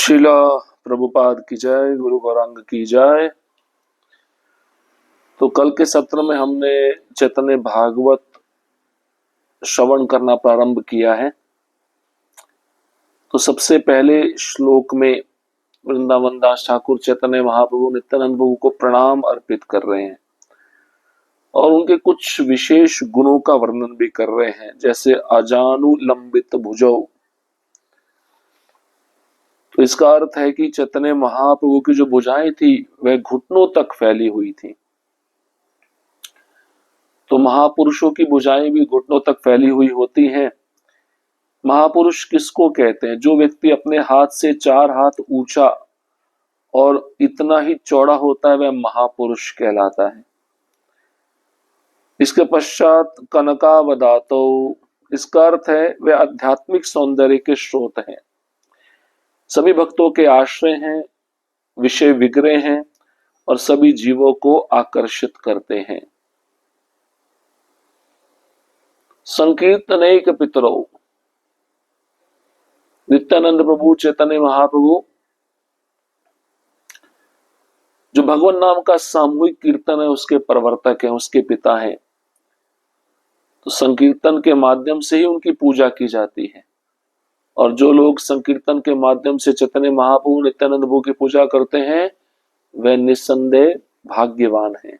शिला प्रभुपाद की जय, गुरु गौरांग की जय। तो कल के सत्र में हमने चैतन्य भागवत श्रवण करना प्रारंभ किया है। तो सबसे पहले श्लोक में वृंदावन दास ठाकुर चैतन्य महाप्रभु नित्यानंद प्रभु को प्रणाम अर्पित कर रहे हैं और उनके कुछ विशेष गुणों का वर्णन भी कर रहे हैं, जैसे अजानु लंबित भुजौ। तो इसका अर्थ है कि चैतन्य महाप्रभु की जो भुजाएं थी वह घुटनों तक फैली हुई थी। तो महापुरुषों की भुजाएं भी घुटनों तक फैली हुई होती हैं। महापुरुष किसको कहते हैं? जो व्यक्ति अपने हाथ से 4 हाथ ऊंचा और इतना ही चौड़ा होता है वह महापुरुष कहलाता है। इसके पश्चात कनकावदातो, इसका अर्थ है वे आध्यात्मिक सौंदर्य के स्रोत हैं, सभी भक्तों के आश्रय हैं, विषय विग्रह हैं और सभी जीवों को आकर्षित करते हैं। संकीर्तनैक पितरो, नित्यानंद प्रभु चैतन्य महाप्रभु जो भगवान नाम का सामूहिक कीर्तन है उसके प्रवर्तक हैं, उसके पिता हैं। तो संकीर्तन के माध्यम से ही उनकी पूजा की जाती है और जो लोग संकीर्तन के माध्यम से चैतन्य महाप्रभु नित्यानंद प्रभु की पूजा करते हैं वह निस्संदेह भाग्यवान हैं।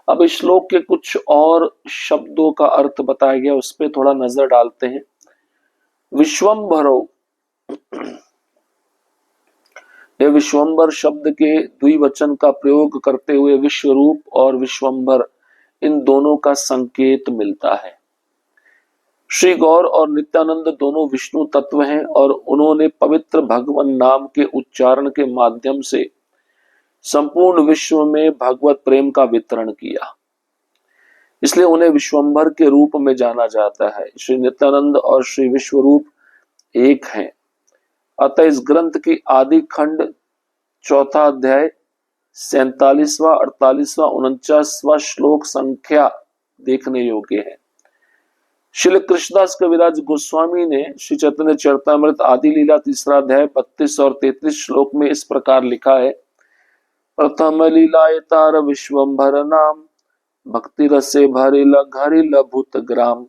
अब इस श्लोक के कुछ और शब्दों का अर्थ बताया गया, उस पर थोड़ा नजर डालते हैं। विश्वम्भरो, यह विश्वम्भर शब्द के द्विवचन का प्रयोग करते हुए विश्वरूप और विश्वम्भर इन दोनों का संकेत मिलता है। श्री गौर और नित्यानंद दोनों विष्णु तत्व हैं और उन्होंने पवित्र भगवान नाम के उच्चारण के माध्यम से संपूर्ण विश्व में भगवत प्रेम का वितरण किया, इसलिए उन्हें विश्वम्भर के रूप में जाना जाता है। श्री नित्यानंद और श्री विश्वरूप एक हैं। अतः इस ग्रंथ की आदि खंड 4 अध्याय 47वां 48वां 49वां श्लोक संख्या देखने योग्य है। श्री कृष्णदास कविराज गोस्वामी ने श्री चैतन्य चरितमृत आदि लीला 3 अध्याय 32 और 33 श्लोक में इस प्रकार लिखा है। प्रथम लीलायतार विश्वम्भर नाम, भक्ति रसे भरिल घरिल भूत ग्राम।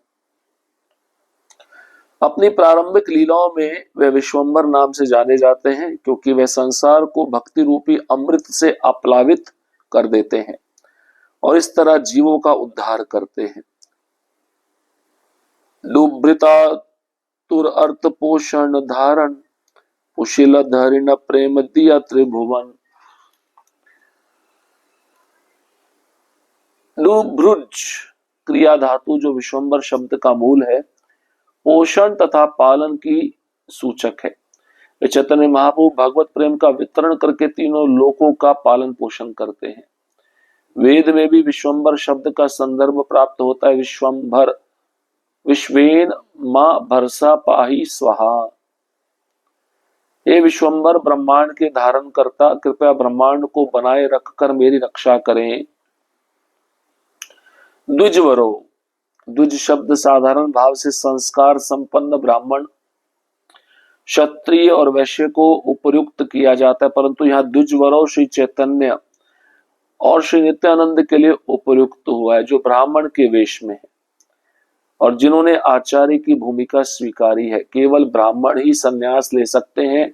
अपनी प्रारंभिक लीलाओं में वे विश्वम्भर नाम से जाने जाते हैं क्योंकि वे संसार को भक्ति रूपी अमृत से आप्लावित कर देते हैं और इस तरह जीवों का उद्धार करते हैं। लुब्रिता तुर अर्थ पोषण धारण, कुशील धरिण प्रेम दिया त्रिभुवन। लुब्रुज क्रिया धातु जो विश्वम्भर शब्द का मूल है, पोषण तथा पालन की सूचक है। वे चैतन्य महाप्रभु भगवत प्रेम का वितरण करके तीनों लोकों का पालन पोषण करते हैं। वेद में भी विश्वम्भर शब्द का संदर्भ प्राप्त होता है। विश्वम्भर विश्वेन मां भरसा पाही स्वाहा। हे विश्वम्भर ब्रह्मांड के धारण करता, कृपया ब्रह्मांड को बनाए रखकर मेरी रक्षा करें। द्विजवरो, द्विज शब्द साधारण भाव से संस्कार संपन्न ब्राह्मण, क्षत्रिय और वैश्य को उपयुक्त किया जाता है, परंतु यहाँ द्विजवरो श्री चैतन्य और श्री नित्यानंद के लिए उपयुक्त हुआ है जो ब्राह्मण के वेश में है और जिन्होंने आचार्य की भूमिका स्वीकारी है। केवल ब्राह्मण ही संन्यास ले सकते हैं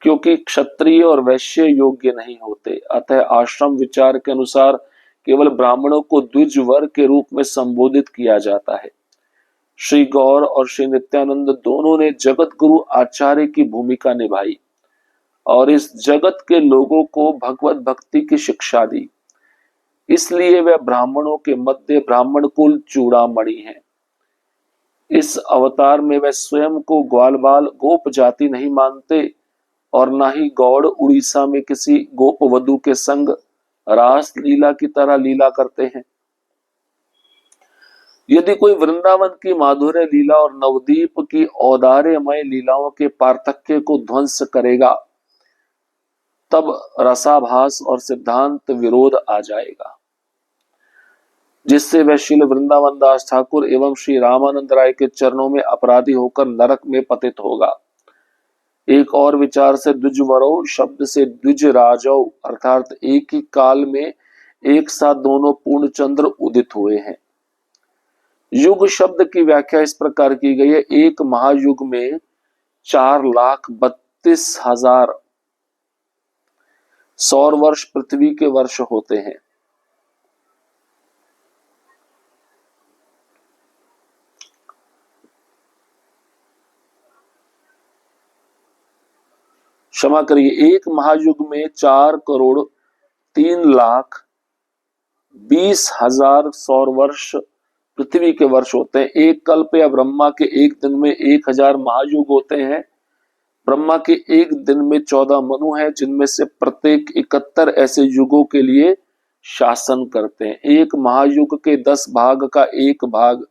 क्योंकि क्षत्रिय और वैश्य योग्य नहीं होते। अतः आश्रम विचार के अनुसार केवल ब्राह्मणों को द्विज वर्ग के रूप में संबोधित किया जाता है। श्री गौर और श्री नित्यानंद दोनों ने जगत गुरु आचार्य की भूमिका निभाई और इस जगत के लोगों को भगवत भक्ति की शिक्षा दी, इसलिए वे ब्राह्मणों के मध्य ब्राह्मण कुल चूड़ामणि हैं। इस अवतार में वे स्वयं को ग्वाल बाल गोप जाति नहीं मानते और न ही गौड़ उड़ीसा में किसी गोप वधु के संग रास लीला की तरह लीला करते हैं। यदि कोई वृंदावन की माधुर्य लीला और नवदीप की औदार्यमय लीलाओं के पार्थक्य को ध्वंस करेगा तब रसाभास और सिद्धांत विरोध आ जाएगा, जिससे वह श्री वृंदावन दास ठाकुर एवं श्री रामानंद राय के चरणों में अपराधी होकर नरक में पतित होगा। एक और विचार से द्विजवरौ शब्द से द्विज राजौ अर्थात एक ही काल में एक साथ दोनों पूर्ण चंद्र उदित हुए हैं। युग शब्द की व्याख्या इस प्रकार की गई है, एक महायुग में 4,32,000 सौर वर्ष पृथ्वी के वर्ष होते हैं। क्षमा करिए, एक महायुग में 4,03,20,000 सौर वर्ष पृथ्वी के वर्ष होते हैं। एक कल्प या ब्रह्मा के एक दिन में 1,000 महायुग होते हैं। ब्रह्मा के एक दिन में 14 मनु हैं, जिनमें से प्रत्येक 71 ऐसे युगों के लिए शासन करते हैं। एक महायुग के 10 भाग का एक भाग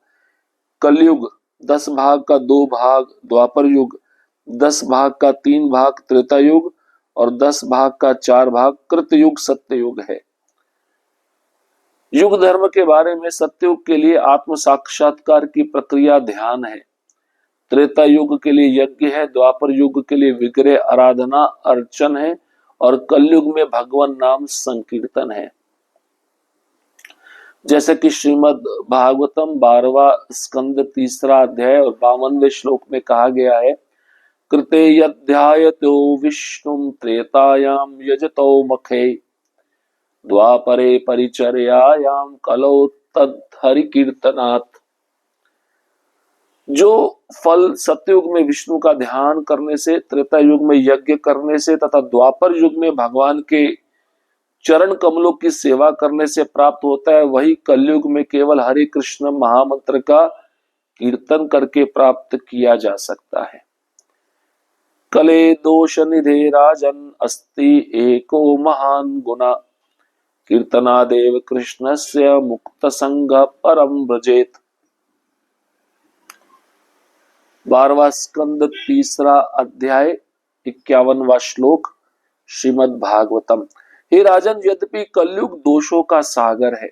कलयुग, 10 भाग का 2 भाग द्वापर युग, 10 भाग का 3 भाग त्रेता युग और 10 भाग का 4 भाग कृतयुग सत्ययुग है। युग धर्म के बारे में सत्ययुग के लिए आत्म साक्षात्कार की प्रक्रिया ध्यान है, त्रेता युग के लिए यज्ञ है, द्वापर युग के लिए विग्रह आराधना अर्चन है और कलयुग में भगवान नाम संकीर्तन है। जैसे कि श्रीमद् भागवतम 12वां स्कंद 3रा अध्याय और 52वें श्लोक में कहा गया है, कृते यध्यायतो विष्णुम त्रेतायाम यजतो मखे द्वापरे परिचर्यायाम कलौ तद हरि कीर्तनात्। जो फल सतयुग में विष्णु का ध्यान करने से, त्रेता युग में यज्ञ करने से तथा द्वापर युग में भगवान के चरण कमलों की सेवा करने से प्राप्त होता है, वही कलयुग में केवल हरे कृष्ण महामंत्र का कीर्तन करके प्राप्त किया जा सकता है। कले दोष निधे राजन अस्ति एको महान गुना कीर्तनादेव कृष्णस्य मुक्त संग परम ब्रजेत। 12वां स्कंद 3रा अध्याय 51वां श्लोक श्रीमद् भागवतम। हे राजन, यद्यपि कलयुग दोषों का सागर है,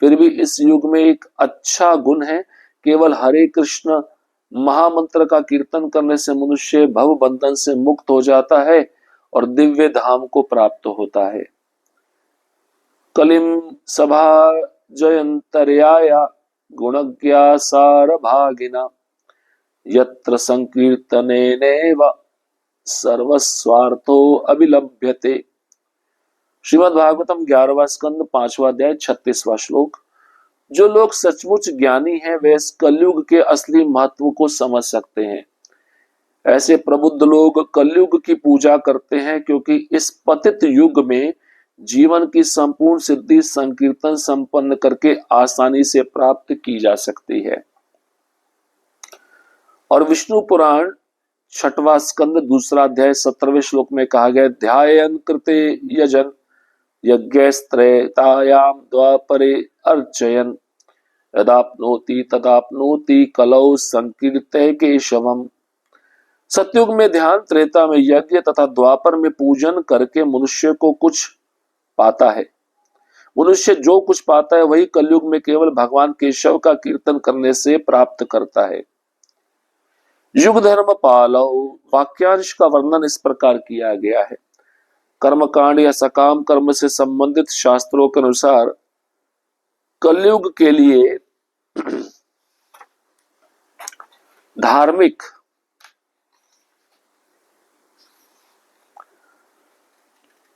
फिर भी इस युग में एक अच्छा गुण है, केवल हरे कृष्ण महामंत्र का कीर्तन करने से मनुष्य भव बंधन से मुक्त हो जाता है और दिव्य धाम को प्राप्त होता है। कलिम सभा जयंतर्याया गुणज्ञा सार भागिना यत्र संकीर्तनेनैव सर्वस्वार्थो अभिलभ्यते। श्रीमद् भागवतम 11वां स्कंद 5वां अध्याय 36वां श्लोक। जो लोग सचमुच ज्ञानी हैं, वे इस कलयुग के असली महत्व को समझ सकते हैं। ऐसे प्रबुद्ध लोग कलयुग की पूजा करते हैं, क्योंकि इस पतित युग में जीवन की संपूर्ण सिद्धि संकीर्तन संपन्न करके आसानी से प्राप्त की जा सकती है। और विष्णु पुराण 6वां स्कंद 2रा अध्याय 17वें श्लोक में कहा गया, ध्यायन कृते यजन यज्ञस्त्रेतायाम द्वापरे अर्चयन यदाप्नोति तदाप्नोति कलौ संकीर्तय केशवम। सतयुग में ध्यान, त्रेता में यज्ञ तथा द्वापर में पूजन करके मनुष्य को कुछ पाता है। मनुष्य जो कुछ पाता है वही कलयुग में केवल भगवान केशव का कीर्तन करने से प्राप्त करता है। युग धर्म पालो वाक्यांश का वर्णन इस प्रकार किया गया है, कर्मकांड या सकाम कर्म से संबंधित शास्त्रों के अनुसार कलयुग के लिए धार्मिक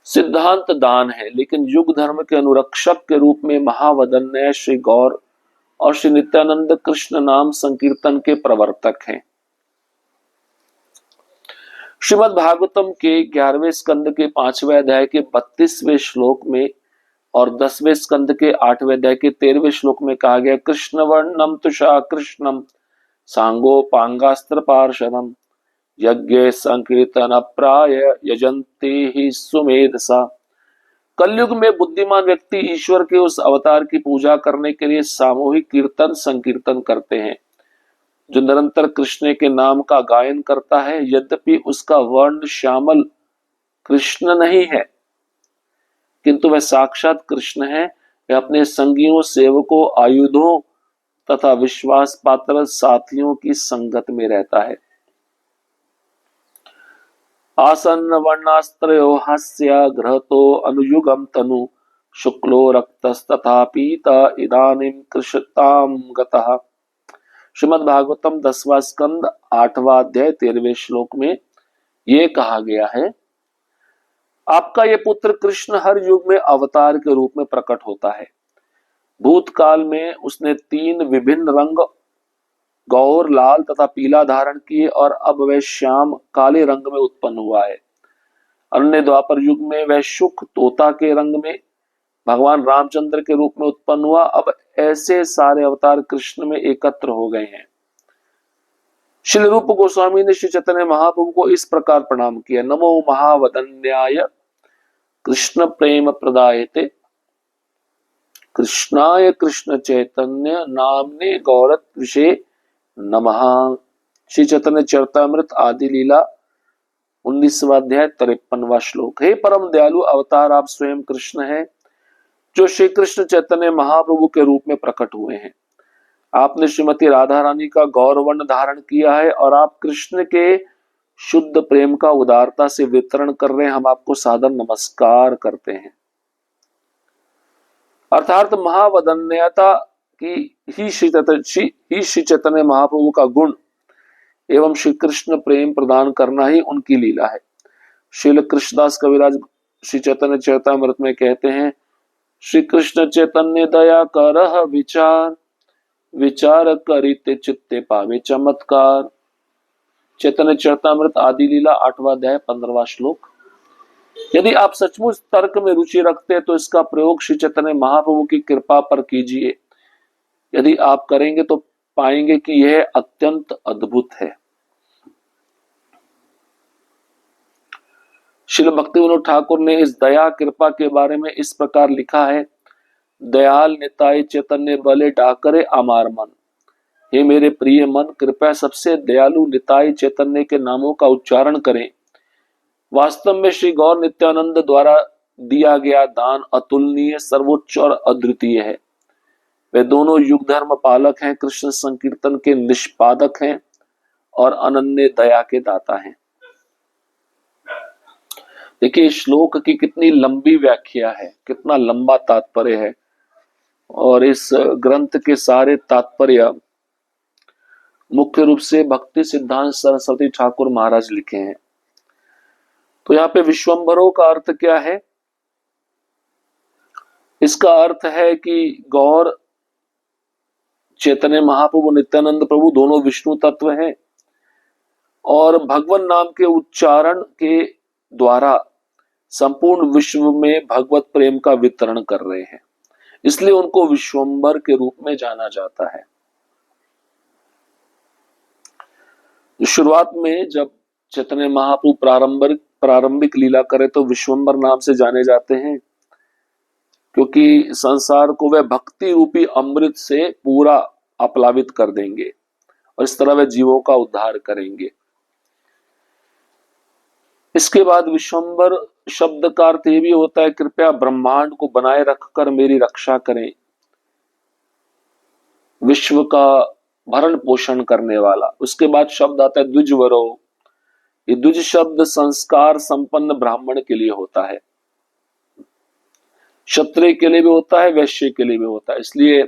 सिद्धांत दान है, लेकिन युग धर्म के अनुरक्षक के रूप में महावदन्य श्री गौर और श्री नित्यानंद कृष्ण नाम संकीर्तन के प्रवर्तक हैं। श्रीमद् भागवतम के 11वें स्कंद के 5वें अध्याय के 32वें श्लोक में और 10वें स्कंद के 8वें अध्याय के 13वें श्लोक में कहा गया, कृष्ण वर्णम तुषा कृष्णम सांगोपांगास्त्र पार्षदम यज्ञ संकीर्तन प्राय यजंते ही सुमेधसा। कलयुग में बुद्धिमान व्यक्ति ईश्वर के उस अवतार की पूजा करने के लिए सामूहिक कीर्तन संकीर्तन करते हैं, जो निरंतर कृष्ण के नाम का गायन करता है। यद्यपि उसका वर्ण श्यामल कृष्ण नहीं है, किंतु वह साक्षात कृष्ण है। वह अपने संगियों, सेवकों, आयुधों तथा विश्वास पात्र साथियों की संगत में रहता है। आसन्न वर्णास्त्रयो हास्य घृतो अनुयुगम तनु शुक्लो रक्तस्तथा पीता इदानीं कृषताम गतः। श्रीमद् भागवतम 10वां स्कंद 8वां अध्याय 13वें श्लोक में ये कहा गया है, आपका ये पुत्र कृष्ण हर युग में अवतार के रूप में प्रकट होता है। भूतकाल में उसने 3 विभिन्न रंग गौर, लाल तथा पीला धारण किए और अब वह श्याम काले रंग में उत्पन्न हुआ है। अन्य द्वापर युग में वह शुक तोता के रंग में भगवान रामचंद्र के रूप में उत्पन्न हुआ। अब ऐसे सारे अवतार कृष्ण में एकत्र हो गए हैं। श्री रूप गोस्वामी ने श्री चैतन्य महाप्रभु को इस प्रकार प्रणाम किया, नमो महावदन्याय कृष्ण प्रेम प्रदायते कृष्णाय कृष्ण चैतन्य नामने गौरत विषय नमः। श्री चैतन्य चरितामृत आदि लीला 19वां अध्याय 53वां श्लोक। हे परम दयालु अवतार, आप स्वयं कृष्ण हैं जो श्री कृष्ण चैतन्य महाप्रभु के रूप में प्रकट हुए हैं। आपने श्रीमती राधा रानी का गौरवर्ण धारण किया है और आप कृष्ण के शुद्ध प्रेम का उदारता से वितरण कर रहे हैं। हम आपको सादर नमस्कार करते हैं। अर्थात महावदन्यता की ही श्री चैतन्य महाप्रभु का गुण एवं श्री कृष्ण प्रेम प्रदान करना ही उनकी लीला है। श्रील कृष्णदास कविराज श्री चैतन्य चरितामृत में कहते हैं, श्री कृष्ण चैतन्य दया करह विचार, विचार करिते चित्ते पावे चमत्कार। चैतन्य चरितामृत आदि लीला 8वां अध्याय 15वां श्लोक। यदि आप सचमुच तर्क में रुचि रखते हैं तो इसका प्रयोग श्री चैतन्य महाप्रभु की कृपा पर कीजिए। यदि आप करेंगे तो पाएंगे कि यह अत्यंत अद्भुत है। श्रील भक्ति विनोद ठाकुर ने इस दया कृपा के बारे में इस प्रकार लिखा है, दयाल निताय चैतन्य बले डाकरे अमार मन। हे मेरे प्रिय मन, कृपया सबसे दयालु निताय चैतन्य के नामों का उच्चारण करें। वास्तव में श्री गौर नित्यानंद द्वारा दिया गया दान अतुलनीय, सर्वोच्च और अद्वितीय है। वे दोनों युग धर्म पालक हैं, कृष्ण संकीर्तन के निष्पादक हैं और अनन्य दया के दाता हैं। देखिए इस श्लोक की कितनी लंबी व्याख्या है, कितना लंबा तात्पर्य है, और इस ग्रंथ के सारे तात्पर्य मुख्य रूप से भक्ति सिद्धांत सरस्वती ठाकुर महाराज लिखे हैं। तो यहाँ पे विश्वम्भरो का अर्थ क्या है? इसका अर्थ है कि गौर चैतन्य महाप्रभु नित्यानंद प्रभु दोनों विष्णु तत्व हैं और भगवान नाम के उच्चारण के द्वारा संपूर्ण विश्व में भगवत प्रेम का वितरण कर रहे हैं, इसलिए उनको विश्वम्भर के रूप में जाना जाता है। शुरुआत में जब चैतन्य महाप्रभु प्रारंभिक लीला करे तो विश्वम्भर नाम से जाने जाते हैं, क्योंकि संसार को वह भक्ति रूपी अमृत से पूरा अपलावित कर देंगे और इस तरह वह जीवों का उद्धार करेंगे। इसके बाद विश्वम्भर शब्द का अर्थ यह भी होता है, कृपया ब्रह्मांड को बनाए रखकर मेरी रक्षा करें, विश्व का भरण पोषण करने वाला। उसके बाद शब्द आता है द्विजवरो। ये द्विज शब्द संस्कार संपन्न ब्राह्मण के लिए होता है, क्षत्रिय के लिए भी होता है, वैश्य के लिए भी होता है। इसलिए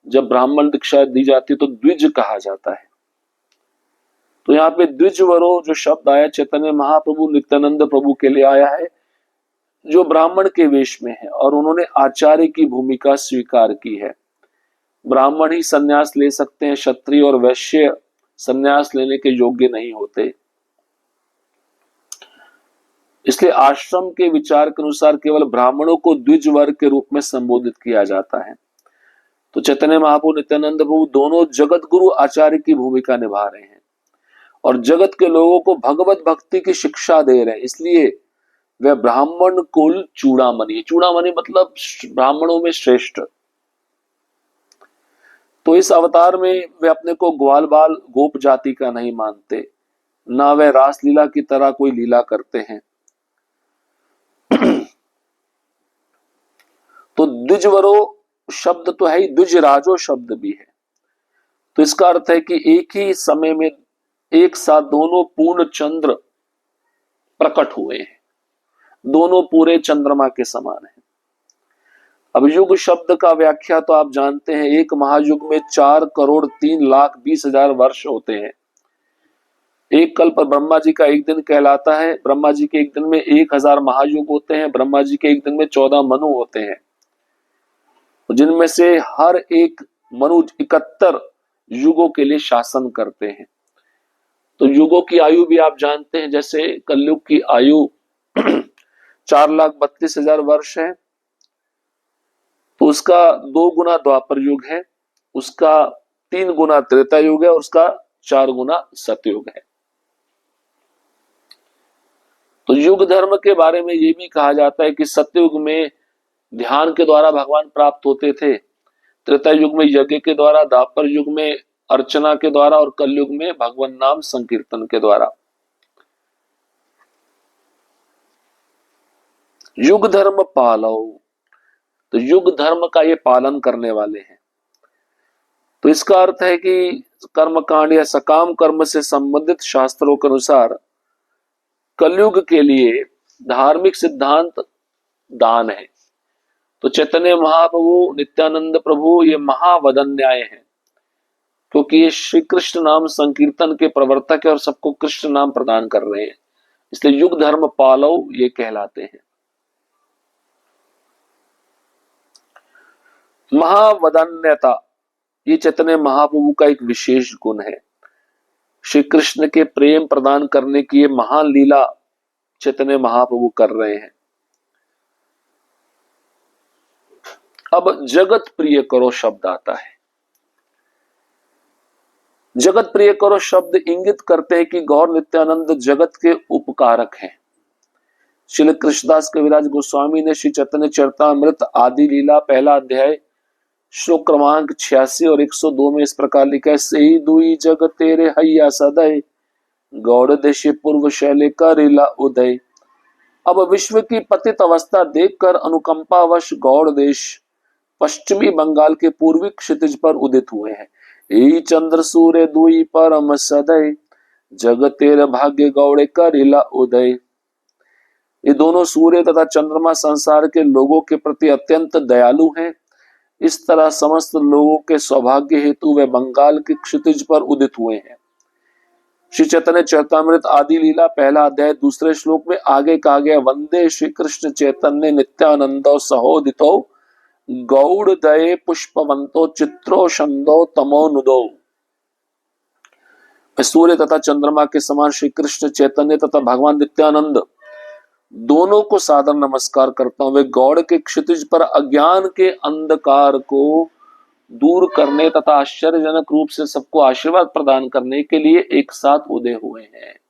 जब ब्राह्मण दीक्षा दी जाती है तो द्विज कहा जाता है। तो यहाँ पे द्विजवरो जो शब्द आया चैतन्य महाप्रभु नित्यानंद प्रभु के लिए आया है, जो ब्राह्मण के वेश में है और उन्होंने आचार्य की भूमिका स्वीकार की है। ब्राह्मण ही संन्यास ले सकते हैं, क्षत्रिय और वैश्य संन्यास लेने के योग्य नहीं होते। इसलिए आश्रम के विचार के अनुसार केवल ब्राह्मणों को द्विज वर्ग के रूप में संबोधित किया जाता है। तो चैतन्य महाप्रभु नित्यानंद प्रभु दोनों जगत गुरु आचार्य की भूमिका निभा रहे हैं और जगत के लोगों को भगवत भक्ति की शिक्षा दे रहे हैं। इसलिए वह ब्राह्मण कुल चूड़ामणि, चूड़ामणि मतलब ब्राह्मणों में श्रेष्ठ। तो इस अवतार में वे अपने को ग्वाल बाल गोप जाति का नहीं मानते, ना वे रासलीला की तरह कोई लीला करते हैं। तो द्विजवरो शब्द तो है ही, द्विजराजो शब्द भी है। तो इसका अर्थ है कि एक ही समय में एक साथ दोनों पूर्ण चंद्र प्रकट हुए हैं। दोनों पूरे चंद्रमा के समान हैं। अब युग शब्द का व्याख्या तो आप जानते हैं, एक महायुग में 4,03,20,000 वर्ष होते हैं। एक कल्प ब्रह्मा जी का एक दिन कहलाता है। ब्रह्मा जी के एक दिन में 1,000 महायुग होते हैं। ब्रह्मा जी के एक दिन में 14 मनु होते हैं, जिनमें से हर एक मनु 71 युगों के लिए शासन करते हैं। तो युगों की आयु भी आप जानते हैं, जैसे कलयुग की आयु 4,32,000 वर्ष है, तो उसका 2 गुना द्वापर युग है, उसका 3 गुना त्रेता युग है और उसका 4 गुना सतयुग है। तो युग धर्म के बारे में ये भी कहा जाता है कि सतयुग में ध्यान के द्वारा भगवान प्राप्त होते थे, त्रेता युग में यज्ञ के द्वारा, द्वापर युग में अर्चना के द्वारा और कलयुग में भगवान नाम संकीर्तन के द्वारा। युग धर्म पालो, तो युग धर्म का ये पालन करने वाले हैं। तो इसका अर्थ है कि कर्मकांड या सकाम कर्म से संबंधित शास्त्रों के अनुसार कलयुग के लिए धार्मिक सिद्धांत दान है। तो चैतन्य महाप्रभु, नित्यानंद प्रभु ये महावदन्याय हैं, क्योंकि ये श्री कृष्ण नाम संकीर्तन के प्रवर्तक है और सबको कृष्ण नाम प्रदान कर रहे हैं, इसलिए युग धर्म पालो ये कहलाते हैं। महावदान्यता ये चैतन्य महाप्रभु का एक विशेष गुण है। श्री कृष्ण के प्रेम प्रदान करने की ये महान लीला चैतन्य महाप्रभु कर रहे हैं। अब जगत प्रिय करो शब्द आता है। जगत प्रिय करो शब्द इंगित करते हैं कि गौर नित्यानंद जगत के उपकारक हैं। श्री कृष्णदास कविराज गोस्वामी ने श्री चैतन्य चरितामृत आदि लीला पहला अध्याय श्लोक क्रमांक 86 और 102 में इस प्रकार लिखा है, सही दुई जग तेरे हैया सदय, गौड़ देशे पूर्व शैले करेला उदय। अब विश्व की पतित अवस्था देखकर अनुकंपावश गौड़ देश पश्चिमी बंगाल के पूर्वी क्षितिज पर उदित हुए हैं। यही चंद्र सूर्य दुई परम सदय, जग तेरे भाग्य गौड़े करेला उदय। ये दोनों सूर्य तथा चंद्रमा संसार के लोगों के प्रति अत्यंत दयालु हैं। इस तरह समस्त लोगों के सौभाग्य हेतु वे बंगाल के क्षितिज पर उदित हुए हैं। श्री चैतन्य चरितामृत आदि लीला पहला अध्याय दूसरे श्लोक में आगे कहा गया, वंदे श्री कृष्ण चैतन्य नित्यानंदो सहोदितो, गौड़ दये पुष्पवंतो चित्रो शंदो तमोनुदो। सूर्य तथा चंद्रमा के समान श्री कृष्ण चैतन्य तथा भगवान नित्यानंद दोनों को सादर नमस्कार करता हूं। वे गौड़ के क्षितिज पर अज्ञान के अंधकार को दूर करने तथा आश्चर्यजनक रूप से सबको आशीर्वाद प्रदान करने के लिए एक साथ उदय हुए हैं।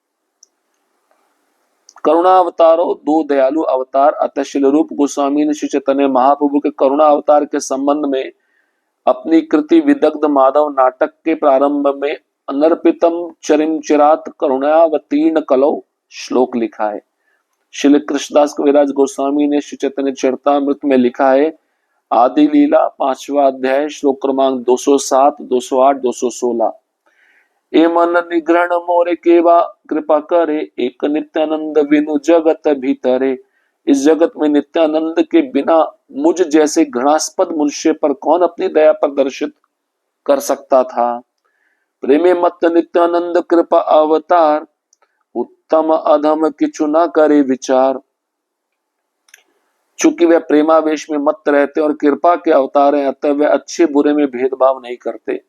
करुणा अवतारो दो दयालु अवतार। अतः श्री रूप गोस्वामी ने श्री चैतन्य महाप्रभु के करुणा अवतार के संबंध में अपनी कृति विदग्ध माधव नाटक के प्रारंभ में अनर्पितम चरिम चिरात करुणावतीर्ण कलो श्लोक लिखा है। श्री कृष्णदास कविराज गोस्वामी ने श्री चैतन्य चरितामृत में लिखा है, आदि लीला 5वां अध्याय श्लोक क्रमांक 207, 208, 216। ए मन निग्रहण मोरे केवा कृपा करे, एक नित्यानंद बिनु जगत भीतरे। इस जगत में नित्यानंद के बिना मुझ जैसे घृणास्पद मनुष्य पर कौन अपनी दया प्रदर्शित कर सकता था। प्रेमे मत नित्यानंद कृपा अवतार, उत्तम अधम किछु न करे विचार। चूंकि वे प्रेमावेश में मत रहते और कृपा के अवतार हैं, अतः वे अच्छे बुरे में भेदभाव नहीं करते।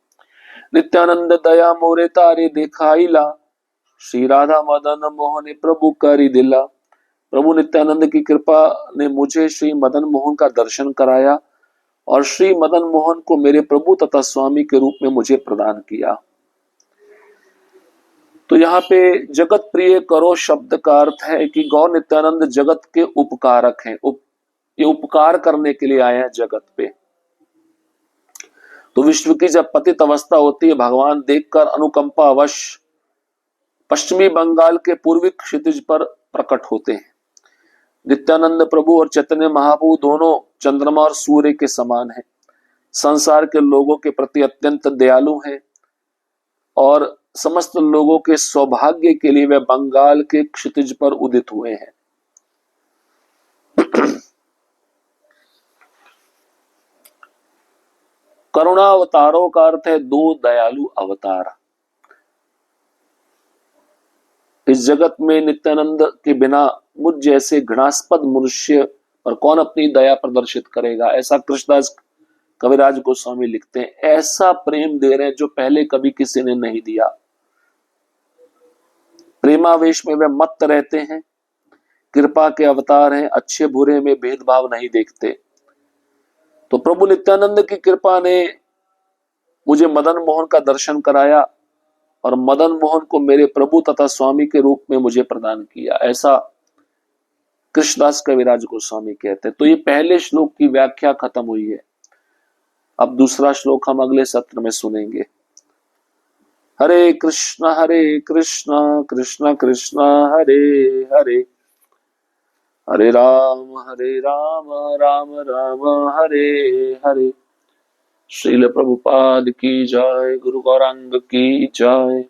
नित्यानंद दया मोरे तारे दिखाईला, श्री राधा मदन मोहन प्रभु करी दिला। प्रभु नित्यानंद की कृपा ने मुझे श्री मदन मोहन का दर्शन कराया और श्री मदन मोहन को मेरे प्रभु तथा स्वामी के रूप में मुझे प्रदान किया। तो यहाँ पे जगत प्रिय करो शब्द का अर्थ है कि गौर नित्यानंद जगत के उपकारक हैं। ये उपकार करने के लिए आए हैं जगत पे। तो विश्व की जब पतित अवस्था होती है, भगवान देखकर अनुकंपा अवश्य पश्चिमी बंगाल के पूर्वी क्षितिज पर प्रकट होते हैं। नित्यानंद प्रभु और चैतन्य महाप्रभु दोनों चंद्रमा और सूर्य के समान हैं। संसार के लोगों के प्रति अत्यंत दयालु हैं और समस्त लोगों के सौभाग्य के लिए वे बंगाल के क्षितिज पर उदित हुए हैं। करुणावतारों का अर्थ है दो दयालु अवतार। इस जगत में नित्यानंद के बिना मुझ जैसे घृणास्पद मनुष्य पर कौन अपनी दया प्रदर्शित करेगा। ऐसा कृष्णदास कविराज गोस्वामी लिखते हैं। ऐसा प्रेम दे रहे हैं जो पहले कभी किसी ने नहीं दिया। प्रेमावेश में वे मत्त रहते हैं, कृपा के अवतार हैं, अच्छे बुरे में भेदभाव नहीं देखते। तो प्रभु नित्यानंद की कृपा ने मुझे मदन मोहन का दर्शन कराया और मदन मोहन को मेरे प्रभु तथा स्वामी के रूप में मुझे प्रदान किया। ऐसा कृष्णदास कविराज गोस्वामी कहते हैं। तो ये पहले श्लोक की व्याख्या खत्म हुई है। अब दूसरा श्लोक हम अगले सत्र में सुनेंगे। हरे कृष्णा कृष्ण कृष्ण हरे हरे, हरे राम राम राम हरे हरे। श्रील प्रभुपाद की जय, गुरु गौरांग की जय।